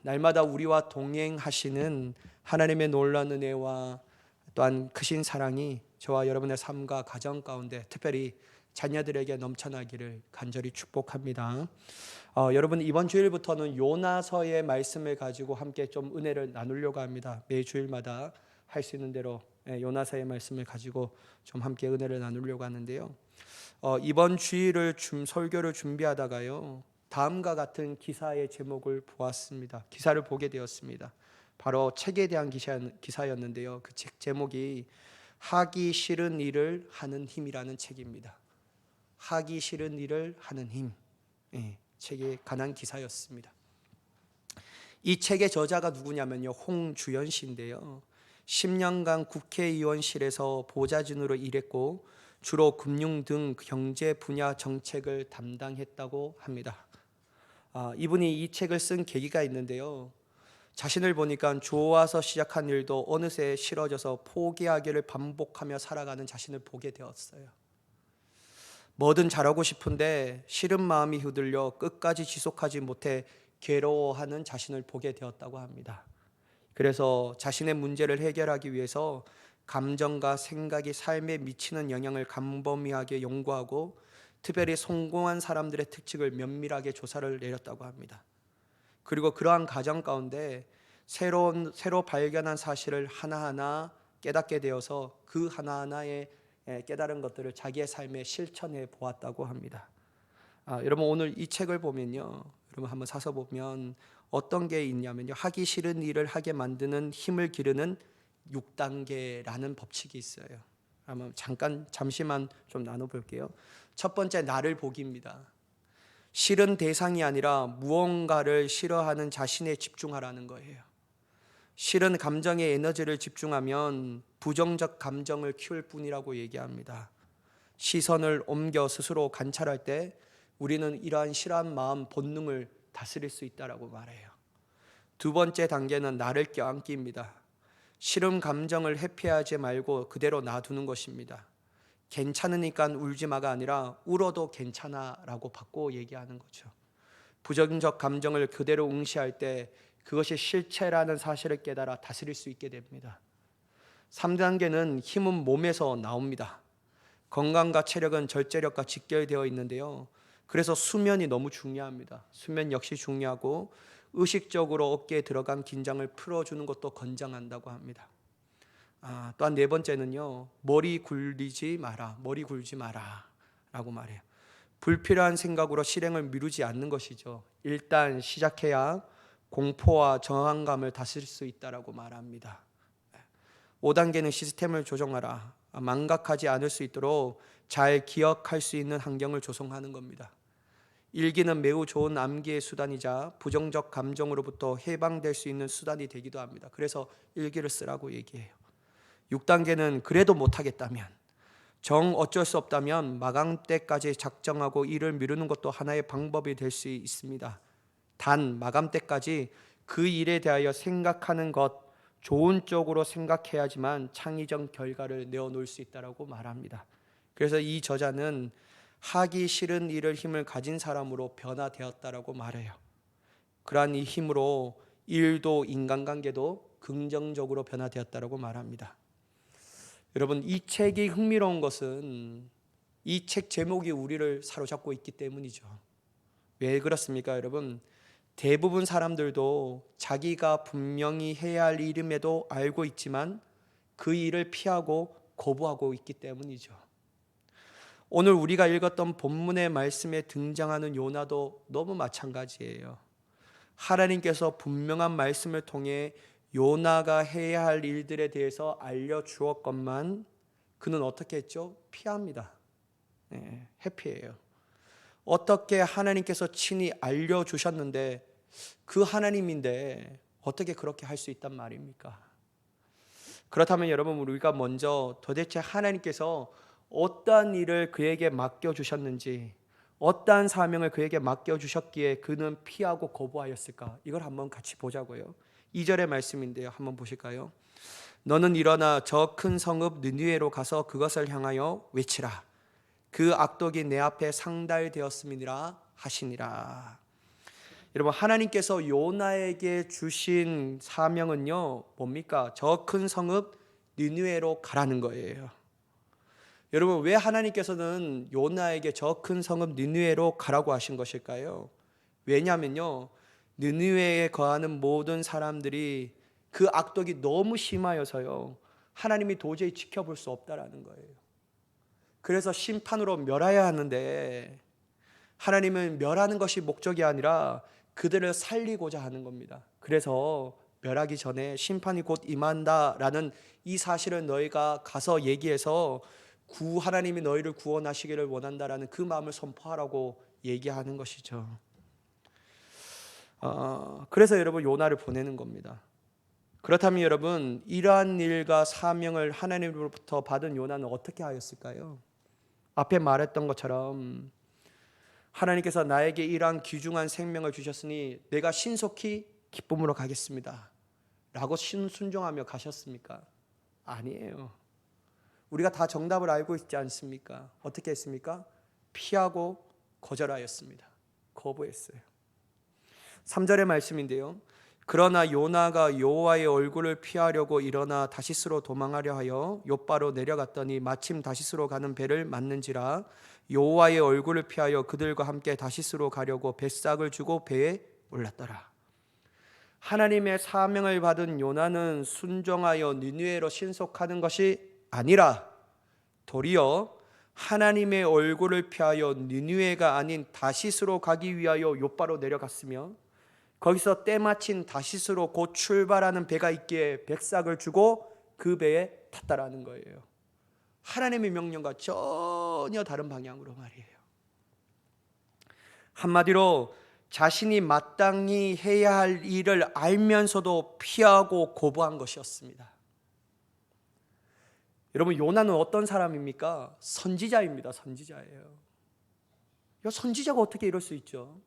날마다 우리와 동행하시는 하나님의 놀라운 은혜와 또한 크신 사랑이 저와 여러분의 삶과 가정 가운데 특별히 자녀들에게 넘쳐나기를 간절히 축복합니다. 여러분, 이번 주일부터는 요나서의 말씀을 가지고 함께 좀 은혜를 나누려고 합니다. 매 주일마다 할 수 있는 대로 요나서의 말씀을 가지고 좀 함께 은혜를 나누려고 하는데요. 이번 주일을 설교를 준비하다가요, 다음과 같은 기사의 제목을 보았습니다. 기사를 보게 되었습니다. 바로 책에 대한 기사였는데요. 그 책 제목이 하기 싫은 일을 하는 힘이라는 책입니다. 하기 싫은 일을 하는 힘. 책에 관한 기사였습니다. 이 책의 저자가 누구냐면요, 홍주연 씨인데요. 10년간 국회의원실에서 보좌진으로 일했고 주로 금융 등 경제 분야 정책을 담당했다고 합니다. 이분이 이 책을 쓴 계기가 있는데요. 자신을 보니까 좋아서 시작한 일도 어느새 싫어져서 포기하기를 반복하며 살아가는 자신을 보게 되었어요. 뭐든 잘하고 싶은데 싫은 마음이 흔들려 끝까지 지속하지 못해 괴로워하는 자신을 보게 되었다고 합니다. 그래서 자신의 문제를 해결하기 위해서 감정과 생각이 삶에 미치는 영향을 광범위하게 연구하고 특별히 성공한 사람들의 특징을 면밀하게 조사를 내렸다고 합니다. 그리고 그러한 과정 가운데 새로 발견한 사실을 하나하나 깨닫게 되어서 그 하나하나의 깨달은 것들을 자기의 삶에 실천해 보았다고 합니다. 여러분, 오늘 이 책을 보면요, 여러분 한번 사서 보면 어떤 게 있냐면요, 하기 싫은 일을 하게 만드는 힘을 기르는 6단계라는 법칙이 있어요. 한번 잠시만 좀 나눠볼게요. 첫 번째, 나를 보기입니다. 싫은 대상이 아니라 무언가를 싫어하는 자신에 집중하라는 거예요. 싫은 감정에 에너지를 집중하면 부정적 감정을 키울 뿐이라고 얘기합니다. 시선을 옮겨 스스로 관찰할 때 우리는 이러한 싫어한 마음 본능을 다스릴 수 있다라고 말해요. 두 번째 단계는 나를 껴안기입니다. 싫은 감정을 회피하지 말고 그대로 놔두는 것입니다. 괜찮으니까 울지 마가 아니라 울어도 괜찮아라고 바꿔 얘기하는 거죠. 부정적 감정을 그대로 응시할 때 그것이 실체라는 사실을 깨달아 다스릴 수 있게 됩니다. 3단계는 힘은 몸에서 나옵니다. 건강과 체력은 절제력과 직결되어 있는데요. 그래서 수면이 너무 중요합니다. 수면 역시 중요하고 의식적으로 어깨에 들어간 긴장을 풀어주는 것도 권장한다고 합니다. 또한 네 번째는요, 머리 굴리지 마라, 머리 굴지 마라 라고 말해요. 불필요한 생각으로 실행을 미루지 않는 것이죠. 일단 시작해야 공포와 저항감을 다스릴 수 있다라고 말합니다. 5단계는 시스템을 조정하라. 망각하지 않을 수 있도록 잘 기억할 수 있는 환경을 조성하는 겁니다. 일기는 매우 좋은 암기의 수단이자 부정적 감정으로부터 해방될 수 있는 수단이 되기도 합니다. 그래서 일기를 쓰라고 얘기해요. 6단계는 그래도 못하겠다면, 정 어쩔 수 없다면 마감 때까지 작정하고 일을 미루는 것도 하나의 방법이 될 수 있습니다. 단 마감 때까지 그 일에 대하여 생각하는 것, 좋은 쪽으로 생각해야지만 창의적 결과를 내어놓을 수 있다고 말합니다. 그래서 이 저자는 하기 싫은 일을 힘을 가진 사람으로 변화되었다라고 말해요. 그러한 이 힘으로 일도 인간관계도 긍정적으로 변화되었다라고 말합니다. 여러분, 이 책이 흥미로운 것은 이 책 제목이 우리를 사로잡고 있기 때문이죠. 왜 그렇습니까, 여러분? 대부분 사람들도 자기가 분명히 해야 할 일임에도 알고 있지만 그 일을 피하고 거부하고 있기 때문이죠. 오늘 우리가 읽었던 본문의 말씀에 등장하는 요나도 너무 마찬가지예요. 하나님께서 분명한 말씀을 통해 요나가 해야 할 일들에 대해서 알려주었건만 그는 어떻게 했죠? 피합니다. 회피해요. 어떻게 하나님께서 친히 알려주셨는데 그 하나님인데 어떻게 그렇게 할 수 있단 말입니까? 그렇다면 여러분, 우리가 먼저 도대체 하나님께서 어떠한 일을 그에게 맡겨주셨는지, 어떠한 사명을 그에게 맡겨주셨기에 그는 피하고 거부하였을까? 이걸 한번 같이 보자고요. 2절의 말씀인데요, 한번 보실까요? 너는 일어나 저 큰 성읍 느니웨로 가서 그것을 향하여 외치라. 그 악독이 내 앞에 상달되었음이니라 하시니라. 여러분, 하나님께서 요나에게 주신 사명은요, 뭡니까? 저 큰 성읍 니느웨로 가라는 거예요. 여러분, 왜 하나님께서는 요나에게 저 큰 성읍 니느웨로 가라고 하신 것일까요? 왜냐하면요, 니느웨에 거하는 모든 사람들이 그 악독이 너무 심하여서요, 하나님이 도저히 지켜볼 수 없다라는 거예요. 그래서 심판으로 멸해야 하는데, 하나님은 멸하는 것이 목적이 아니라 그들을 살리고자 하는 겁니다. 그래서 멸하기 전에 심판이 곧 임한다라는 이 사실을 너희가 가서 얘기해서 하나님이 너희를 구원하시기를 원한다라는 그 마음을 선포하라고 얘기하는 것이죠. 그래서 여러분, 요나를 보내는 겁니다. 그렇다면 여러분, 이러한 일과 사명을 하나님으로부터 받은 요나는 어떻게 하였을까요? 앞에 말했던 것처럼 하나님께서 나에게 이러한 귀중한 생명을 주셨으니 내가 신속히 기쁨으로 가겠습니다 라고 순종하며 가셨습니까? 아니에요. 우리가 다 정답을 알고 있지 않습니까? 어떻게 했습니까? 피하고 거절하였습니다. 거부했어요. 3절의 말씀인데요, 그러나 요나가 여호와의 얼굴을 피하려고 일어나 다시스로 도망하려 하여 욥바로 내려갔더니 마침 다시스로 가는 배를 맞는지라 여호와의 얼굴을 피하여 그들과 함께 다시스로 가려고 뱃삭을 주고 배에 올랐더라. 하나님의 사명을 받은 요나는 순종하여 니느웨로 신속하는 것이 아니라 도리어 하나님의 얼굴을 피하여 니느웨가 아닌 다시스로 가기 위하여 욥바로 내려갔으며, 거기서 때마침 다시스로 곧 출발하는 배가 있기에 뱃삭을 주고 그 배에 탔다라는 거예요. 하나님의 명령과 전혀 다른 방향으로 말이에요. 한마디로 자신이 마땅히 해야 할 일을 알면서도 피하고 거부한 것이었습니다. 여러분, 요나는 어떤 사람입니까? 선지자입니다. 선지자예요. 선지자가 어떻게 이럴 수 있죠?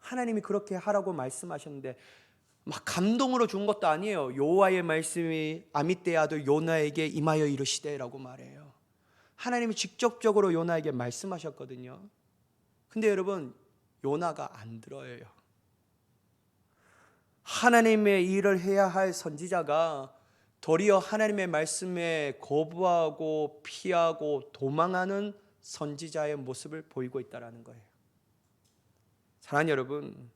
하나님이 그렇게 하라고 말씀하셨는데 막 감동으로 준 것도 아니에요. 여호와의 말씀이 아미떼의 아들 요나에게 임하여 이르시되라고 말해요. 하나님이 직접적으로 요나에게 말씀하셨거든요. 근데 여러분, 요나가 안 들어요. 하나님의 일을 해야 할 선지자가 도리어 하나님의 말씀에 거부하고 피하고 도망하는 선지자의 모습을 보이고 있다는 거예요. 사랑하는 여러분,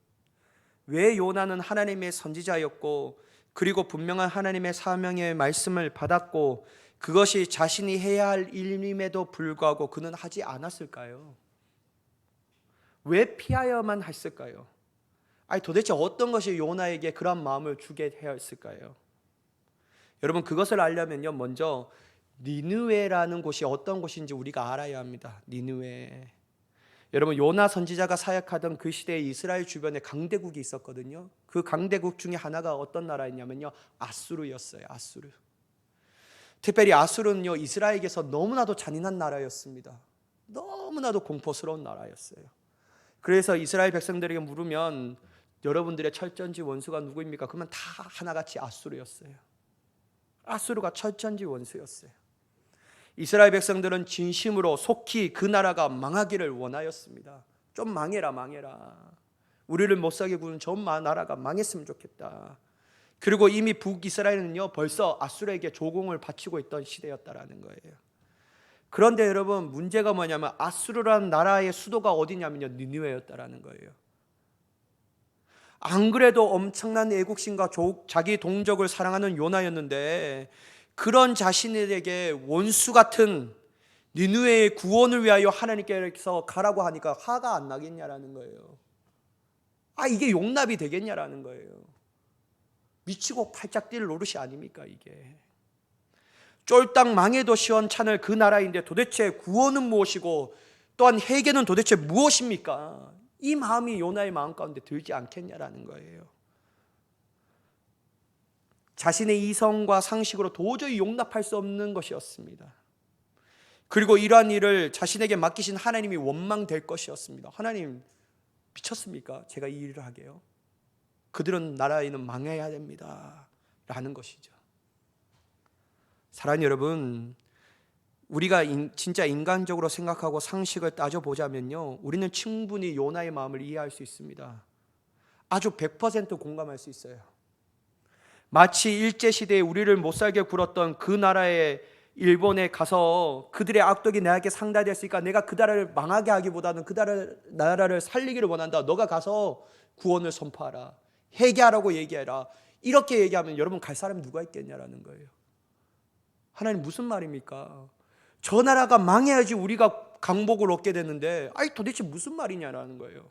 왜 요나는 하나님의 선지자였고 그리고 분명한 하나님의 사명의 말씀을 받았고 그것이 자신이 해야 할 일임에도 불구하고 그는 하지 않았을까요? 왜 피하여만 했을까요? 도대체 어떤 것이 요나에게 그런 마음을 주게 하였을까요? 여러분, 그것을 알려면요, 먼저 니느웨라는 곳이 어떤 곳인지 우리가 알아야 합니다. 니느웨. 여러분, 요나 선지자가 사역하던 그 시대에 이스라엘 주변에 강대국이 있었거든요. 그 강대국 중에 하나가 어떤 나라였냐면요, 아수르였어요. 아수르. 특별히 아수르는요, 이스라엘에게서 너무나도 잔인한 나라였습니다. 너무나도 공포스러운 나라였어요. 그래서 이스라엘 백성들에게 물으면 여러분들의 철전지 원수가 누구입니까? 그러면 다 하나같이 아수르였어요. 아수르가 철전지 원수였어요. 이스라엘 백성들은 진심으로 속히 그 나라가 망하기를 원하였습니다. 좀 망해라, 망해라. 우리를 못살게 구는 저 나라가 망했으면 좋겠다. 그리고 이미 북이스라엘은요, 벌써 아수르에게 조공을 바치고 있던 시대였다라는 거예요. 그런데 여러분, 문제가 뭐냐면 아수르라는 나라의 수도가 어디냐면요, 니느웨였다라는 거예요. 안 그래도 엄청난 애국심과 자기 동족을 사랑하는 요나였는데 그런 자신에게 원수 같은 니느웨의 구원을 위하여 하나님께서 가라고 하니까 화가 안 나겠냐라는 거예요. 이게 용납이 되겠냐라는 거예요. 미치고 팔짝 뛸 노릇이 아닙니까 이게. 쫄딱 망해도 시원찮을 그 나라인데 도대체 구원은 무엇이고 또한 회개는 도대체 무엇입니까? 이 마음이 요나의 마음 가운데 들지 않겠냐라는 거예요. 자신의 이성과 상식으로 도저히 용납할 수 없는 것이었습니다. 그리고 이러한 일을 자신에게 맡기신 하나님이 원망될 것이었습니다. 하나님, 미쳤습니까? 제가 이 일을 하게요? 그들은 나라에는 망해야 됩니다 라는 것이죠. 사랑하는 여러분, 우리가 진짜 인간적으로 생각하고 상식을 따져보자면요, 우리는 충분히 요나의 마음을 이해할 수 있습니다. 아주 100% 공감할 수 있어요. 마치 일제시대에 우리를 못살게 굴었던 그 나라의 일본에 가서 그들의 악독이 내게 상달됐으니까 내가 그 나라를 망하게 하기보다는 그 나라를 살리기를 원한다. 너가 가서 구원을 선포하라. 회개하라고 얘기해라. 이렇게 얘기하면 여러분 갈 사람이 누가 있겠냐라는 거예요. 하나님 무슨 말입니까? 저 나라가 망해야지 우리가 강복을 얻게 되는데 아니 도대체 무슨 말이냐라는 거예요.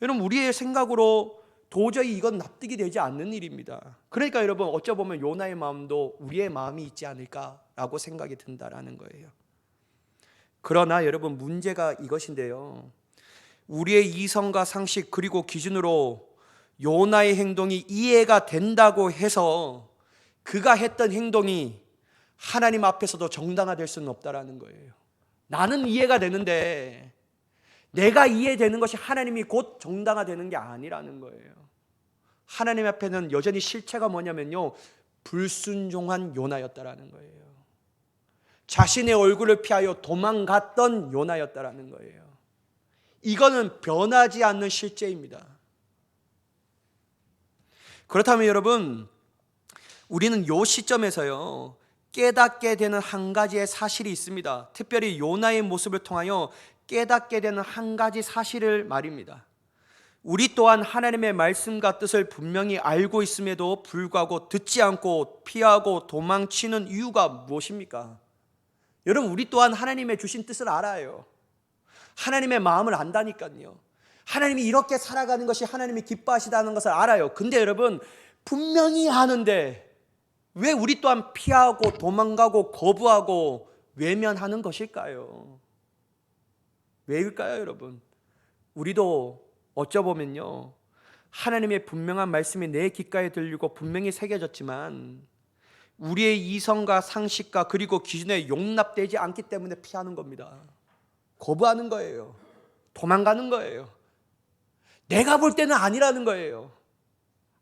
여러분 우리의 생각으로 도저히 이건 납득이 되지 않는 일입니다. 그러니까 여러분 어쩌보면 요나의 마음도 우리의 마음이 있지 않을까라고 생각이 든다라는 거예요. 그러나 여러분 문제가 이것인데요. 우리의 이성과 상식 그리고 기준으로 요나의 행동이 이해가 된다고 해서 그가 했던 행동이 하나님 앞에서도 정당화될 수는 없다라는 거예요. 나는 이해가 되는데 내가 이해되는 것이 하나님이 곧 정당화되는 게 아니라는 거예요. 하나님 앞에는 여전히 실체가 뭐냐면요, 불순종한 요나였다라는 거예요. 자신의 얼굴을 피하여 도망갔던 요나였다라는 거예요. 이거는 변하지 않는 실제입니다. 그렇다면 여러분 우리는 이 시점에서요 깨닫게 되는 한 가지의 사실이 있습니다. 특별히 요나의 모습을 통하여 깨닫게 되는 한 가지 사실을 말입니다. 우리 또한 하나님의 말씀과 뜻을 분명히 알고 있음에도 불구하고 듣지 않고 피하고 도망치는 이유가 무엇입니까? 여러분 우리 또한 하나님의 주신 뜻을 알아요. 하나님의 마음을 안다니까요. 하나님이 이렇게 살아가는 것이 하나님이 기뻐하시다는 것을 알아요. 근데 여러분 분명히 아는데 왜 우리 또한 피하고 도망가고 거부하고 외면하는 것일까요? 왜일까요 여러분? 우리도 어쩌보면요 하나님의 분명한 말씀이 내 귓가에 들리고 분명히 새겨졌지만 우리의 이성과 상식과 그리고 기준에 용납되지 않기 때문에 피하는 겁니다. 거부하는 거예요. 도망가는 거예요. 내가 볼 때는 아니라는 거예요.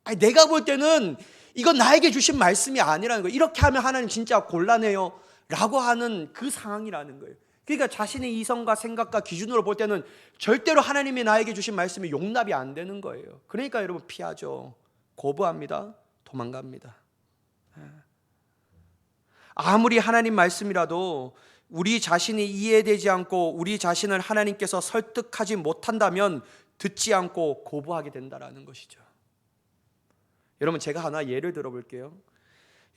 아니, 내가 볼 때는 이건 나에게 주신 말씀이 아니라는 거예요. 이렇게 하면 하나님 진짜 곤란해요 라고 하는 그 상황이라는 거예요. 그러니까 자신의 이성과 생각과 기준으로 볼 때는 절대로 하나님이 나에게 주신 말씀이 용납이 안 되는 거예요. 그러니까 여러분 피하죠. 거부합니다. 도망갑니다. 아무리 하나님 말씀이라도 우리 자신이 이해되지 않고 우리 자신을 하나님께서 설득하지 못한다면 듣지 않고 거부하게 된다는 것이죠. 여러분 제가 하나 예를 들어볼게요.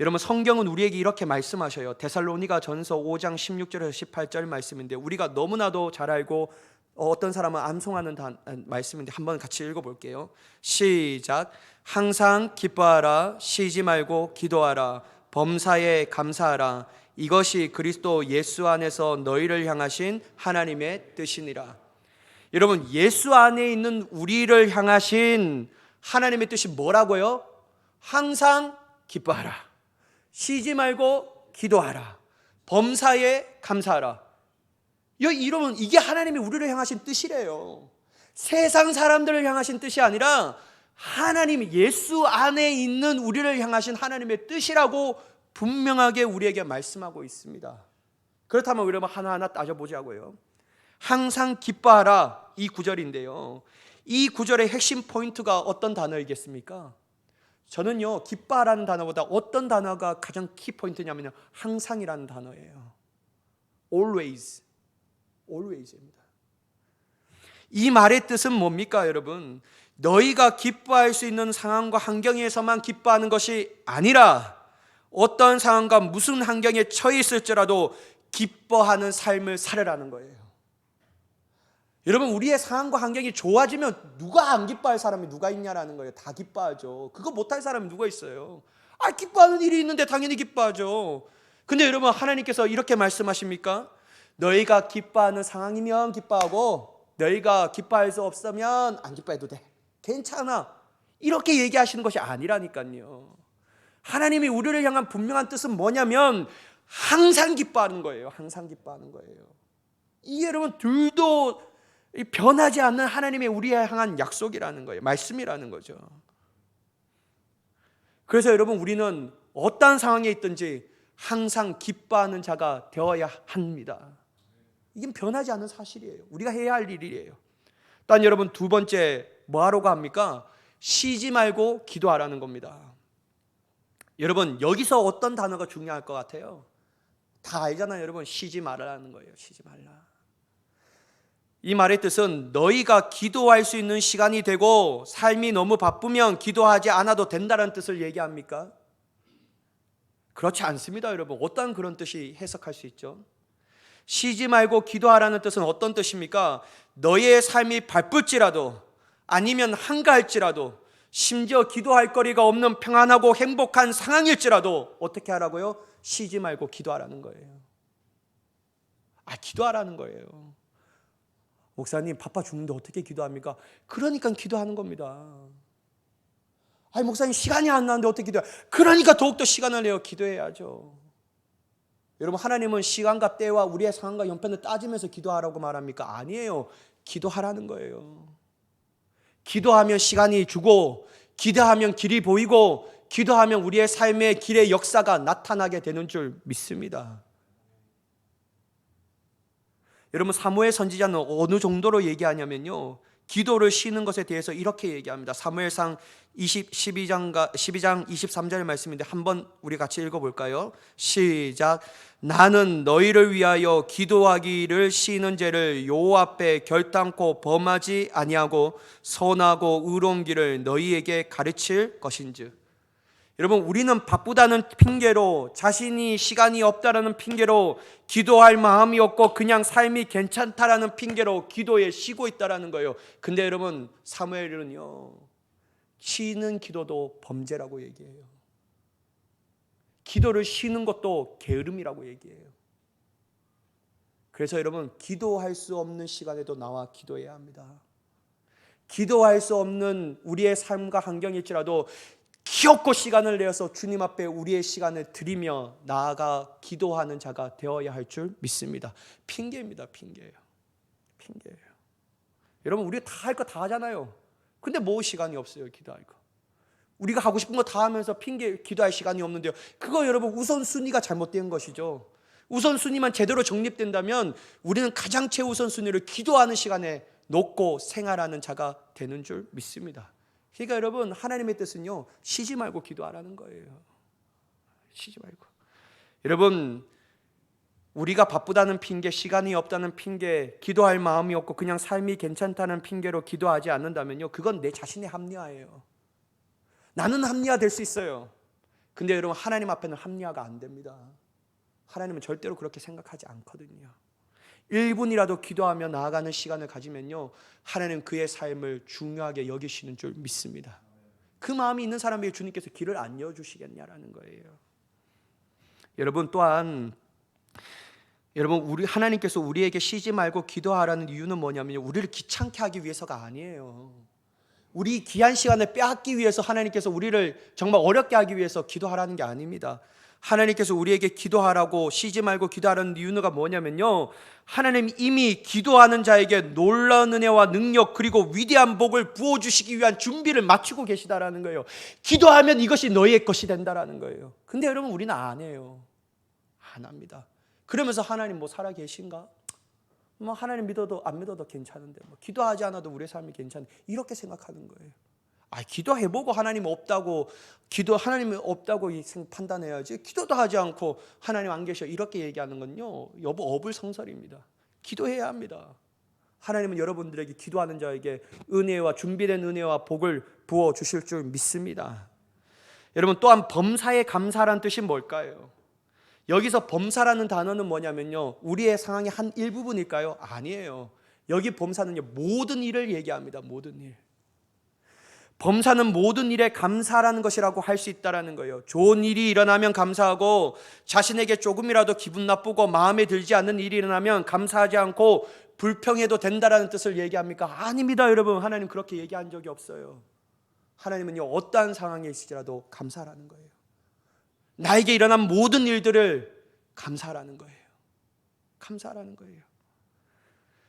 여러분 성경은 우리에게 이렇게 말씀하셔요. 데살로니가 전서 5장 16절에서 18절 말씀인데 우리가 너무나도 잘 알고 어떤 사람은 암송하는 말씀인데 한번 같이 읽어볼게요. 시작. 항상 기뻐하라. 쉬지 말고 기도하라. 범사에 감사하라. 이것이 그리스도 예수 안에서 너희를 향하신 하나님의 뜻이니라. 여러분 예수 안에 있는 우리를 향하신 하나님의 뜻이 뭐라고요? 항상 기뻐하라. 쉬지 말고 기도하라. 범사에 감사하라. 이러면 이게 하나님이 우리를 향하신 뜻이래요. 세상 사람들을 향하신 뜻이 아니라 하나님 예수 안에 있는 우리를 향하신 하나님의 뜻이라고 분명하게 우리에게 말씀하고 있습니다. 그렇다면 여러분 하나하나 따져보자고요. 항상 기뻐하라 이 구절인데요. 이 구절의 핵심 포인트가 어떤 단어이겠습니까? 저는요 기뻐하라는 단어보다 어떤 단어가 가장 키포인트냐면요 항상이라는 단어예요. always입니다. 이 말의 뜻은 뭡니까 여러분? 너희가 기뻐할 수 있는 상황과 환경에서만 기뻐하는 것이 아니라 어떤 상황과 무슨 환경에 처해 있을지라도 기뻐하는 삶을 살으라는 거예요. 여러분 우리의 상황과 환경이 좋아지면 누가 안 기뻐할 사람이 누가 있냐라는 거예요. 다 기뻐하죠. 그거 못할 사람이 누가 있어요? 기뻐하는 일이 있는데 당연히 기뻐하죠. 근데 여러분 하나님께서 이렇게 말씀하십니까? 너희가 기뻐하는 상황이면 기뻐하고 너희가 기뻐할 수 없으면 안 기뻐해도 돼. 괜찮아. 이렇게 얘기하시는 것이 아니라니까요. 하나님이 우리를 향한 분명한 뜻은 뭐냐면 항상 기뻐하는 거예요. 항상 기뻐하는 거예요. 이게 여러분 둘도 변하지 않는 하나님의 우리에 향한 약속이라는 거예요. 말씀이라는 거죠. 그래서 여러분 우리는 어떠한 상황에 있든지 항상 기뻐하는 자가 되어야 합니다. 이게 변하지 않는 사실이에요. 우리가 해야 할 일이에요. 또 여러분 두 번째 뭐하러가 합니까? 쉬지 말고 기도하라는 겁니다. 여러분, 여기서 어떤 단어가 중요할 것 같아요? 다 알잖아요, 여러분. 쉬지 말라는 거예요. 쉬지 말라. 이 말의 뜻은 너희가 기도할 수 있는 시간이 되고 삶이 너무 바쁘면 기도하지 않아도 된다는 뜻을 얘기합니까? 그렇지 않습니다, 여러분. 어떤 그런 뜻이 해석할 수 있죠? 쉬지 말고 기도하라는 뜻은 어떤 뜻입니까? 너의 삶이 바쁠지라도 아니면 한가할지라도 심지어 기도할 거리가 없는 평안하고 행복한 상황일지라도 어떻게 하라고요? 쉬지 말고 기도하라는 거예요. 기도하라는 거예요. 목사님, 바빠 죽는데 어떻게 기도합니까? 그러니까 기도하는 겁니다. 목사님, 시간이 안 나는데 어떻게 기도해요? 그러니까 더욱더 시간을 내어 기도해야죠. 여러분, 하나님은 시간과 때와 우리의 상황과 형편을 따지면서 기도하라고 말합니까? 아니에요. 기도하라는 거예요. 기도하면 시간이 주고, 기도하면 길이 보이고, 기도하면 우리의 삶의 길의 역사가 나타나게 되는 줄 믿습니다. 여러분, 사무엘 선지자는 어느 정도로 얘기하냐면요, 기도를 쉬는 것에 대해서 이렇게 얘기합니다. 사무엘상 12장 23절 말씀인데 한번 우리 같이 읽어볼까요? 시작. 나는 너희를 위하여 기도하기를 쉬는 죄를 여호와 앞에 결단코 범하지 아니하고 선하고 의로운 길을 너희에게 가르칠 것인즉. 여러분, 우리는 바쁘다는 핑계로, 자신이 시간이 없다라는 핑계로, 기도할 마음이 없고 그냥 삶이 괜찮다라는 핑계로 기도에 쉬고 있다라는 거예요. 근데 여러분, 사무엘은요, 쉬는 기도도 범죄라고 얘기해요. 기도를 쉬는 것도 게으름이라고 얘기해요. 그래서 여러분, 기도할 수 없는 시간에도 나와 기도해야 합니다. 기도할 수 없는 우리의 삶과 환경일지라도 기업고 시간을 내어서 주님 앞에 우리의 시간을 드리며 나아가 기도하는 자가 되어야 할 줄 믿습니다. 핑계입니다. 핑계예요. 여러분, 우리가 다 할 거 다 하잖아요. 근데 뭐 시간이 없어요, 기도할 거. 우리가 하고 싶은 거 다 하면서 핑계, 기도할 시간이 없는데요. 그거 여러분, 우선순위가 잘못된 것이죠. 우선순위만 제대로 정립된다면 우리는 가장 최우선순위를 기도하는 시간에 놓고 생활하는 자가 되는 줄 믿습니다. 그러니까 여러분, 하나님의 뜻은요, 쉬지 말고 기도하라는 거예요. 쉬지 말고. 여러분, 우리가 바쁘다는 핑계, 시간이 없다는 핑계, 기도할 마음이 없고 그냥 삶이 괜찮다는 핑계로 기도하지 않는다면요, 그건 내 자신의 합리화예요. 나는 합리화될 수 있어요. 근데 여러분, 하나님 앞에는 합리화가 안 됩니다. 하나님은 절대로 그렇게 생각하지 않거든요. 1분이라도 기도하며 나아가는 시간을 가지면요, 하나님 그의 삶을 중요하게 여기시는 줄 믿습니다. 그 마음이 있는 사람에게 주님께서 길을 안 열어주시겠냐라는 거예요. 여러분, 또한 우리 하나님께서 우리에게 쉬지 말고 기도하라는 이유는 뭐냐면요, 우리를 귀찮게 하기 위해서가 아니에요. 우리 귀한 시간을 빼앗기 위해서 하나님께서 우리를 정말 어렵게 하기 위해서 기도하라는 게 아닙니다. 하나님께서 우리에게 기도하라고, 쉬지 말고 기도하라는 이유가 뭐냐면요, 하나님 이미 기도하는 자에게 놀라운 은혜와 능력 그리고 위대한 복을 부어주시기 위한 준비를 마치고 계시다라는 거예요. 기도하면 이것이 너희의 것이 된다라는 거예요. 근데 여러분, 우리는 안 해요. 안 합니다. 그러면서 하나님 뭐 살아 계신가? 뭐 하나님 믿어도 안 믿어도 괜찮은데, 뭐 기도하지 않아도 우리의 삶이 괜찮은데, 이렇게 생각하는 거예요. 기도해보고 하나님 없다고, 하나님이 없다고 판단해야지, 기도도 하지 않고 하나님 안 계셔 이렇게 얘기하는 건요, 여보 어불성설입니다. 기도해야 합니다. 하나님은 여러분들에게, 기도하는 자에게 은혜와 준비된 은혜와 복을 부어주실 줄 믿습니다. 여러분, 또한 범사에 감사라는 뜻이 뭘까요? 여기서 범사라는 단어는 뭐냐면요, 우리의 상황의 한 일부분일까요? 아니에요. 여기 범사는요, 모든 일을 얘기합니다. 모든 일. 범사는 모든 일에 감사라는 것이라고 할 수 있다는 거예요. 좋은 일이 일어나면 감사하고, 자신에게 조금이라도 기분 나쁘고 마음에 들지 않는 일이 일어나면 감사하지 않고 불평해도 된다라는 뜻을 얘기합니까? 아닙니다, 여러분. 하나님 그렇게 얘기한 적이 없어요. 하나님은요, 어떠한 상황에 있을지라도 감사라는 거예요. 나에게 일어난 모든 일들을 감사라는 거예요. 감사라는 거예요.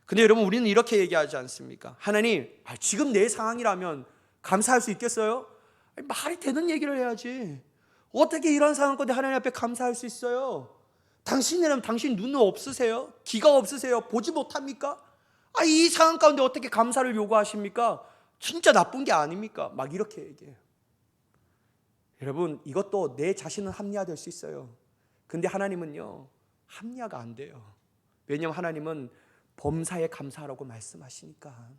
근데 여러분, 우리는 이렇게 얘기하지 않습니까? 하나님, 지금 내 상황이라면 감사할 수 있겠어요? 말이 되는 얘기를 해야지. 어떻게 이런 상황 가운데 하나님 앞에 감사할 수 있어요? 당신이라면 당신 눈은 없으세요? 귀가 없으세요? 보지 못합니까? 이 상황 가운데 어떻게 감사를 요구하십니까? 진짜 나쁜 게 아닙니까? 막 이렇게 얘기해요. 여러분, 이것도 내 자신은 합리화될 수 있어요. 근데 하나님은요, 합리화가 안 돼요. 왜냐하면 하나님은 범사에 감사하라고 말씀하시니까.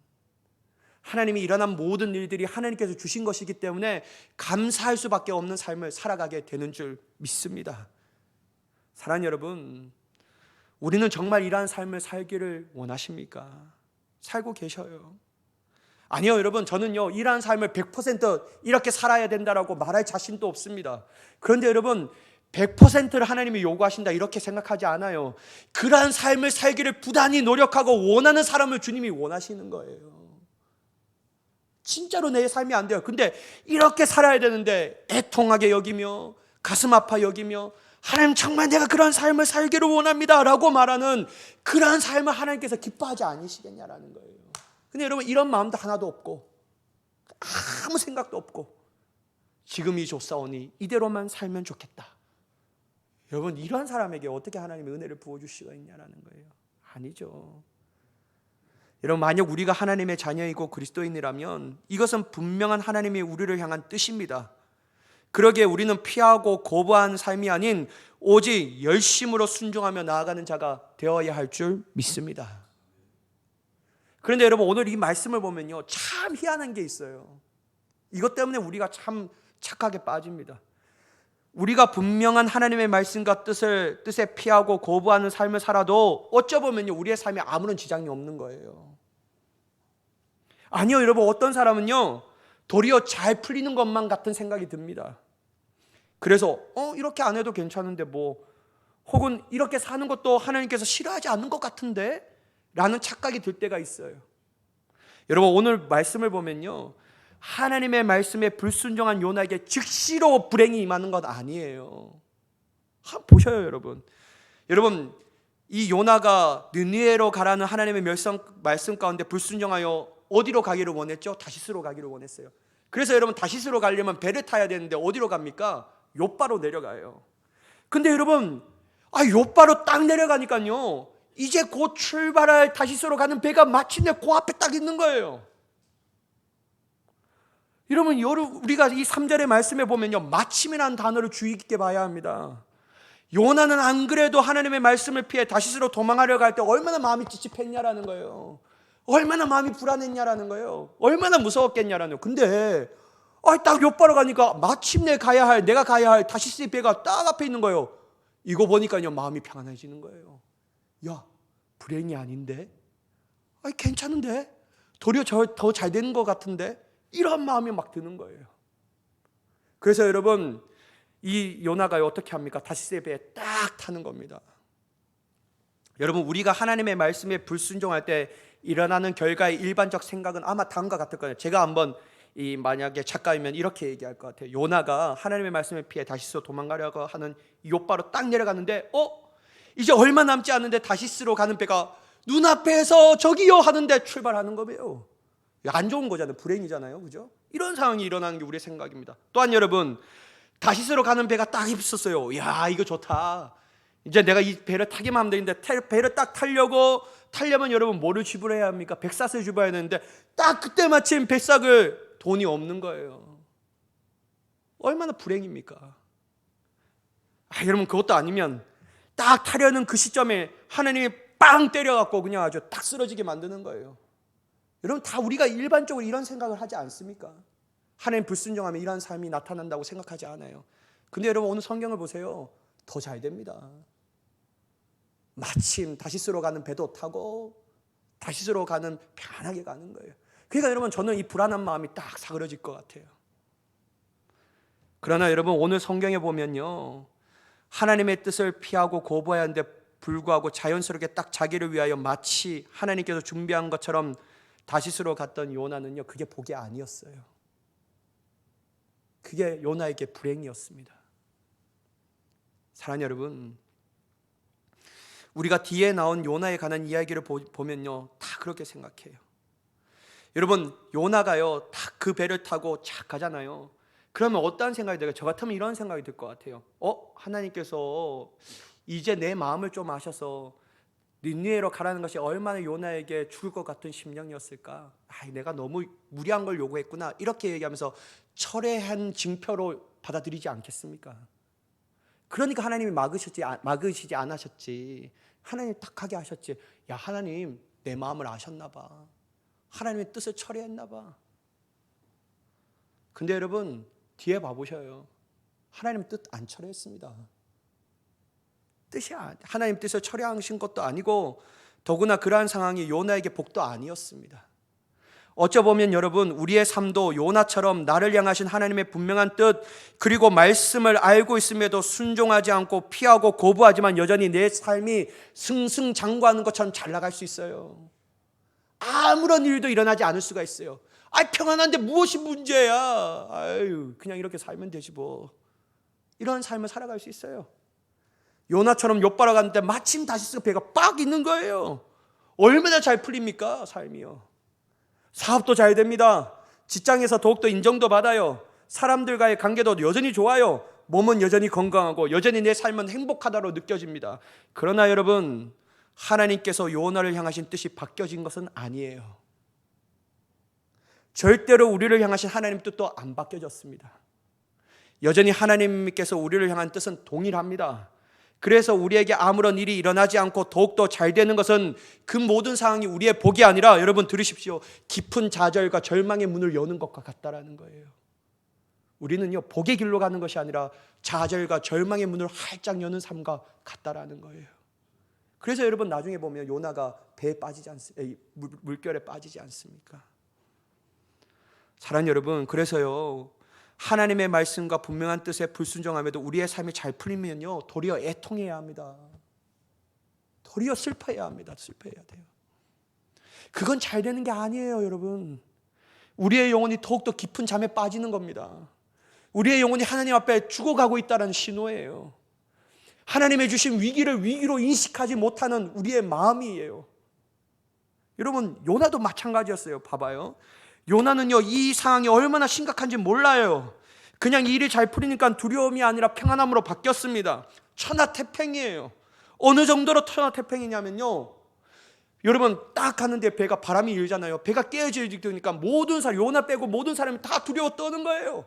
하나님이 일어난 모든 일들이 하나님께서 주신 것이기 때문에 감사할 수밖에 없는 삶을 살아가게 되는 줄 믿습니다. 사랑하는 여러분, 우리는 정말 이러한 삶을 살기를 원하십니까? 살고 계셔요. 아니요, 여러분, 저는요 이러한 삶을 100% 이렇게 살아야 된다라고 말할 자신도 없습니다. 그런데 여러분, 100%를 하나님이 요구하신다 이렇게 생각하지 않아요. 그러한 삶을 살기를 부단히 노력하고 원하는 사람을 주님이 원하시는 거예요. 진짜로 내 삶이 안 돼요. 근데 이렇게 살아야 되는데 애통하게 여기며 가슴 아파 여기며 하나님 정말 내가 그런 삶을 살기를 원합니다 라고 말하는 그러한 삶을 하나님께서 기뻐하지 않으시겠냐라는 거예요. 근데 여러분, 이런 마음도 하나도 없고 아무 생각도 없고 지금이 좋사오니 이대로만 살면 좋겠다. 여러분, 이러한 사람에게 어떻게 하나님의 은혜를 부어줄 수가 있냐라는 거예요. 아니죠. 여러분, 만약 우리가 하나님의 자녀이고 그리스도인이라면 이것은 분명한 하나님이 우리를 향한 뜻입니다. 그러기에 우리는 피하고 거부한 삶이 아닌 오직 열심으로 순종하며 나아가는 자가 되어야 할 줄 믿습니다. 그런데 여러분, 오늘 이 말씀을 보면요 참 희한한 게 있어요. 이것 때문에 우리가 참 착각에 빠집니다. 우리가 분명한 하나님의 말씀과 뜻에 피하고 거부하는 삶을 살아도 어쩌보면요 우리의 삶에 아무런 지장이 없는 거예요. 아니요, 여러분, 어떤 사람은요 도리어 잘 풀리는 것만 같은 생각이 듭니다. 그래서 이렇게 안 해도 괜찮은데 뭐, 혹은 이렇게 사는 것도 하나님께서 싫어하지 않는 것 같은데 라는 착각이 들 때가 있어요. 여러분, 오늘 말씀을 보면요 하나님의 말씀에 불순종한 요나에게 즉시로 불행이 임하는 건 아니에요. 한번 보셔요, 여러분. 여러분, 이 요나가 느니웨로 가라는 하나님의 말씀 가운데 불순종하여 어디로 가기를 원했죠? 다시스로 가기를 원했어요. 그래서 여러분, 다시스로 가려면 배를 타야 되는데 어디로 갑니까? 욥바로 내려가요. 근데 여러분, 욥바로 딱 내려가니까요 이제 곧 출발할 다시스로 가는 배가 마침내 그 앞에 딱 있는 거예요. 여러분, 우리가 이 3절의 말씀에 보면요 마침이라는 단어를 주의 깊게 봐야 합니다. 요나는 안 그래도 하나님의 말씀을 피해 다시스로 도망하려고 할 때 얼마나 마음이 찝찝했냐라는 거예요. 얼마나 마음이 불안했냐라는 거예요. 얼마나 무서웠겠냐라는 거예요. 근데 딱 욥바로 가니까 마침내 내가 가야 할 다시스의 배가 딱 앞에 있는 거예요. 이거 보니까요 마음이 평안해지는 거예요. 야, 불행이 아닌데? 괜찮은데? 도리어 더 잘 되는 것 같은데? 이런 마음이 막 드는 거예요. 그래서 여러분, 이 요나가 어떻게 합니까? 다시스의 배에 딱 타는 겁니다. 여러분, 우리가 하나님의 말씀에 불순종할 때 일어나는 결과의 일반적 생각은 아마 다음과 같을 거예요. 제가 한번 만약에 작가이면 이렇게 얘기할 것 같아요. 요나가 하나님의 말씀에 피해 다시스로 도망가려고 하는 욥바로 딱 내려갔는데 이제 얼마 남지 않은데 다시스로 가는 배가 눈앞에서 저기요 하는데 출발하는 거예요. 안 좋은 거잖아요. 불행이잖아요. 그죠? 이런 상황이 일어나는 게 우리의 생각입니다. 또한 여러분, 다시스로 가는 배가 딱 있었어요. 야, 이거 좋다. 이제 내가 이 배를 타기만 하면 되는데 배를 딱 타려면 여러분 뭐를 지불해야 합니까? 백삭을 지불해야 되는데 딱 그때 마침 백삭을 돈이 없는 거예요. 얼마나 불행입니까? 여러분, 그것도 아니면 딱 타려는 그 시점에 하나님이 빵 때려갖고 그냥 아주 딱 쓰러지게 만드는 거예요. 여러분, 다 우리가 일반적으로 이런 생각을 하지 않습니까? 하나님 불순종하면 이런 삶이 나타난다고 생각하지 않아요. 근데 여러분, 오늘 성경을 보세요. 더 잘 됩니다. 마침 다시스로 가는 배도 타고 다시스로 가는 편하게 가는 거예요. 그러니까 여러분, 저는 이 불안한 마음이 딱 사그러질 것 같아요. 그러나 여러분, 오늘 성경에 보면요 하나님의 뜻을 피하고 거부해야 하는데 불구하고 자연스럽게 딱 자기를 위하여 마치 하나님께서 준비한 것처럼 다시스로 갔던 요나는요 그게 복이 아니었어요. 그게 요나에게 불행이었습니다. 사랑하는 여러분, 우리가 뒤에 나온 요나에 관한 이야기를 보면요 다 그렇게 생각해요. 여러분, 요나가요 딱 그 배를 타고 착 가잖아요. 그러면 어떤 생각이 들어요? 저 같으면 이런 생각이 들 것 같아요. 하나님께서 이제 내 마음을 좀 아셔서 니느웨로 가라는 것이 얼마나 요나에게 죽을 것 같은 심령이었을까? 내가 너무 무리한 걸 요구했구나, 이렇게 얘기하면서 철회한 징표로 받아들이지 않겠습니까? 그러니까 하나님이 막으시지 않으셨지. 하나님 딱 하게 하셨지. 야, 하나님 내 마음을 아셨나 봐. 하나님의 뜻을 철회했나 봐. 근데 여러분 뒤에 봐보셔요. 하나님 뜻 안 철회했습니다. 하나님 뜻을 철회하신 것도 아니고, 더구나 그러한 상황이 요나에게 복도 아니었습니다. 어쩌보면 여러분, 우리의 삶도 요나처럼 나를 향하신 하나님의 분명한 뜻, 그리고 말씀을 알고 있음에도 순종하지 않고 피하고 거부하지만 여전히 내 삶이 승승장구하는 것처럼 잘 나갈 수 있어요. 아무런 일도 일어나지 않을 수가 있어요. 평안한데 무엇이 문제야? 그냥 이렇게 살면 되지 뭐. 이런 삶을 살아갈 수 있어요. 요나처럼 엿바라 갔는데 마침 다시스 배가 빡 있는 거예요. 얼마나 잘 풀립니까? 삶이요. 사업도 잘 됩니다. 직장에서 더욱더 인정도 받아요. 사람들과의 관계도 여전히 좋아요. 몸은 여전히 건강하고 여전히 내 삶은 행복하다로 느껴집니다. 그러나 여러분, 하나님께서 요나를 향하신 뜻이 바뀌어진 것은 아니에요. 절대로 우리를 향하신 하나님 뜻도 안 바뀌어졌습니다. 여전히 하나님께서 우리를 향한 뜻은 동일합니다. 그래서 우리에게 아무런 일이 일어나지 않고 더욱더 잘 되는 것은 그 모든 상황이 우리의 복이 아니라, 여러분 들으십시오, 깊은 좌절과 절망의 문을 여는 것과 같다라는 거예요. 우리는요, 복의 길로 가는 것이 아니라 좌절과 절망의 문을 활짝 여는 삶과 같다라는 거예요. 그래서 여러분 나중에 보면 요나가 배에 빠지지 물결에 빠지지 않습니까? 사랑하는 여러분, 그래서요, 하나님의 말씀과 분명한 뜻에 불순종함에도 우리의 삶이 잘 풀리면요, 도리어 애통해야 합니다. 도리어 슬퍼해야 합니다. 슬퍼해야 돼요. 그건 잘 되는 게 아니에요, 여러분. 우리의 영혼이 더욱더 깊은 잠에 빠지는 겁니다. 우리의 영혼이 하나님 앞에 죽어가고 있다는 신호예요. 하나님의 주신 위기를 위기로 인식하지 못하는 우리의 마음이에요. 여러분, 요나도 마찬가지였어요. 봐봐요. 요나는요, 이 상황이 얼마나 심각한지 몰라요. 그냥 일이 잘 풀리니까 두려움이 아니라 평안함으로 바뀌었습니다. 천하태평이에요. 어느 정도로 천하태평이냐면요, 여러분 딱 가는데 배가 바람이 일잖아요. 배가 깨어지니까 모든 사람, 요나 빼고 모든 사람이 다 두려워 떠는 거예요.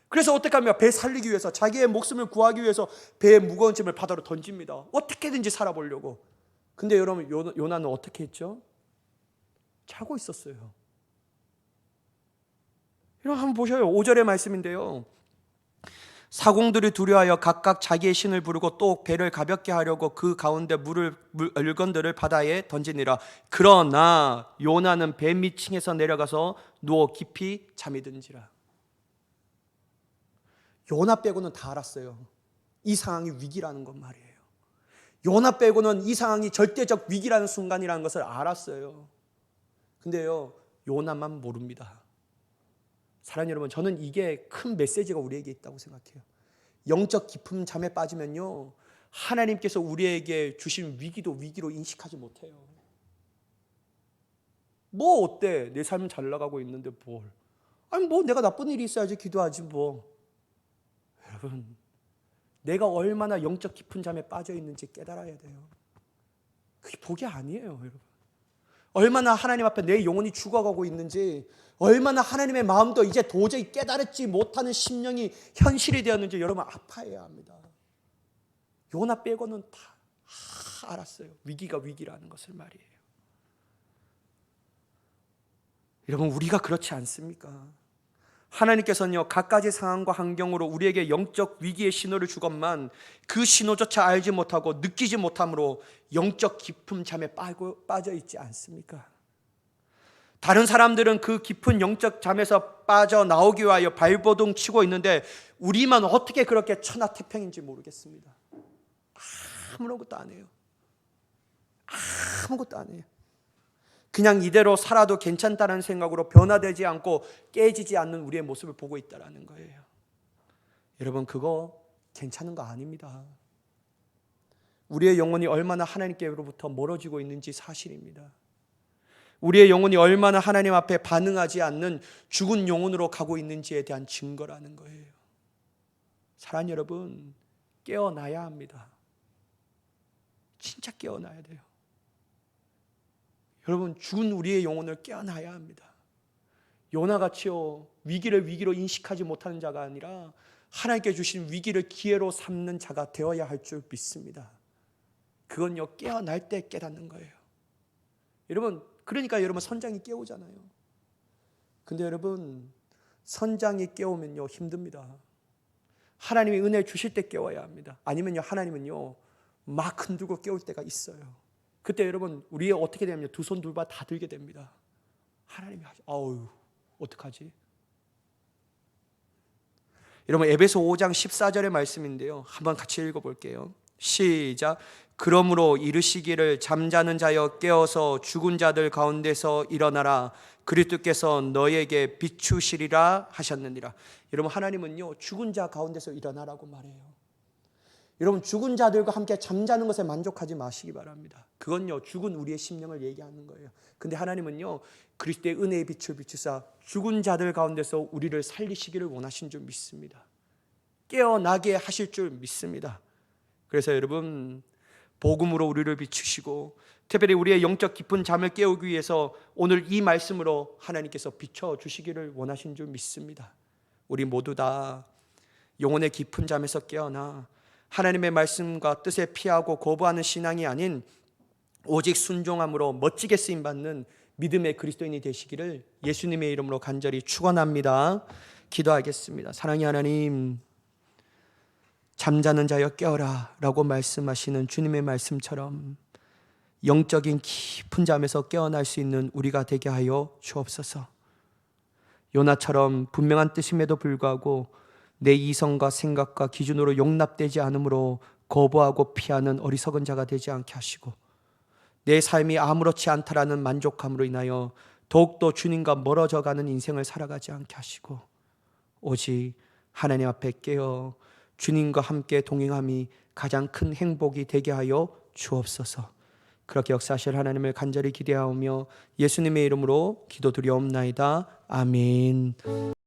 그래서 어떻게 하면 배 살리기 위해서, 자기의 목숨을 구하기 위해서 배의 무거운 짐을 바다로 던집니다. 어떻게든지 살아보려고. 근데 여러분, 요나는 어떻게 했죠? 자고 있었어요. 여러분 한번 보셔요. 5절의 말씀인데요, 사공들이 두려워하여 각각 자기의 신을 부르고 또 배를 가볍게 하려고 그 가운데 물건들을 바다에 던지니라. 그러나 요나는 배 밑층에서 내려가서 누워 깊이 잠이 든지라. 요나 빼고는 다 알았어요. 이 상황이 위기라는 건 말이에요. 요나 빼고는 이 상황이 절대적 위기라는 순간이라는 것을 알았어요. 근데요, 요나만 모릅니다. 사랑하는 여러분, 저는 이게 큰 메시지가 우리에게 있다고 생각해요. 영적 깊은 잠에 빠지면요, 하나님께서 우리에게 주신 위기도 위기로 인식하지 못해요. 뭐 어때? 내 삶은 잘 나가고 있는데 뭘? 뭐 내가 나쁜 일이 있어야지 기도하지 뭐. 여러분, 내가 얼마나 영적 깊은 잠에 빠져 있는지 깨달아야 돼요. 그게 복이 아니에요, 여러분. 얼마나 하나님 앞에 내 영혼이 죽어가고 있는지, 얼마나 하나님의 마음도 이제 도저히 깨달지 못하는 심령이 현실이 되었는지 여러분 아파해야 합니다. 요나 빼고는 다 알았어요. 위기가 위기라는 것을 말이에요. 여러분, 우리가 그렇지 않습니까? 하나님께서는요, 각가지 상황과 환경으로 우리에게 영적 위기의 신호를 주건만 그 신호조차 알지 못하고 느끼지 못함으로 영적 깊은 잠에 빠져 있지 않습니까? 다른 사람들은 그 깊은 영적 잠에서 빠져나오기 위하여 발버둥 치고 있는데 우리만 어떻게 그렇게 천하태평인지 모르겠습니다. 아무것도 안 해요. 아무것도 안 해요. 그냥 이대로 살아도 괜찮다는 생각으로 변화되지 않고 깨지지 않는 우리의 모습을 보고 있다는 거예요. 여러분, 그거 괜찮은 거 아닙니다. 우리의 영혼이 얼마나 하나님께로부터 멀어지고 있는지 사실입니다. 우리의 영혼이 얼마나 하나님 앞에 반응하지 않는 죽은 영혼으로 가고 있는지에 대한 증거라는 거예요. 사랑하는 여러분, 깨어나야 합니다. 진짜 깨어나야 돼요. 여러분, 죽은 우리의 영혼을 깨어나야 합니다. 요나같이요, 위기를 위기로 인식하지 못하는 자가 아니라 하나님께 주신 위기를 기회로 삼는 자가 되어야 할 줄 믿습니다. 그건요, 깨어날 때 깨닫는 거예요. 여러분, 그러니까 여러분 선장이 깨우잖아요. 근데 여러분, 선장이 깨우면요 힘듭니다. 하나님이 은혜 주실 때 깨워야 합니다. 아니면요, 하나님은요 막 흔들고 깨울 때가 있어요. 그때 여러분, 우리 어떻게 되냐면 두 손 둘 발 다 들게 됩니다. 하나님이 아우, 어떡하지? 여러분, 에베소 5장 14절의 말씀인데요, 한번 같이 읽어볼게요. 시작. 그러므로 이르시기를 잠자는 자여 깨어서 죽은 자들 가운데서 일어나라. 그리스도께서 너에게 비추시리라 하셨느니라. 여러분, 하나님은요 죽은 자 가운데서 일어나라고 말해요. 여러분, 죽은 자들과 함께 잠자는 것에 만족하지 마시기 바랍니다. 그건요 죽은 우리의 심령을 얘기하는 거예요. 근데 하나님은요 그리스도의 은혜의 빛을 비추사 죽은 자들 가운데서 우리를 살리시기를 원하신 줄 믿습니다. 깨어나게 하실 줄 믿습니다. 그래서 여러분, 복음으로 우리를 비추시고 특별히 우리의 영적 깊은 잠을 깨우기 위해서 오늘 이 말씀으로 하나님께서 비춰주시기를 원하신 줄 믿습니다. 우리 모두 다 영혼의 깊은 잠에서 깨어나 하나님의 말씀과 뜻에 피하고 거부하는 신앙이 아닌 오직 순종함으로 멋지게 쓰임받는 믿음의 그리스도인이 되시기를 예수님의 이름으로 간절히 축원합니다. 기도하겠습니다. 사랑의 하나님, 잠자는 자여 깨어라 라고 말씀하시는 주님의 말씀처럼 영적인 깊은 잠에서 깨어날 수 있는 우리가 되게 하여 주옵소서. 요나처럼 분명한 뜻임에도 불구하고 내 이성과 생각과 기준으로 용납되지 않으므로 거부하고 피하는 어리석은 자가 되지 않게 하시고, 내 삶이 아무렇지 않다라는 만족감으로 인하여 더욱더 주님과 멀어져 가는 인생을 살아가지 않게 하시고, 오직 하나님 앞에 깨어 주님과 함께 동행함이 가장 큰 행복이 되게 하여 주옵소서. 그렇게 역사하실 하나님을 간절히 기대하오며 예수님의 이름으로 기도드리옵나이다. 아멘.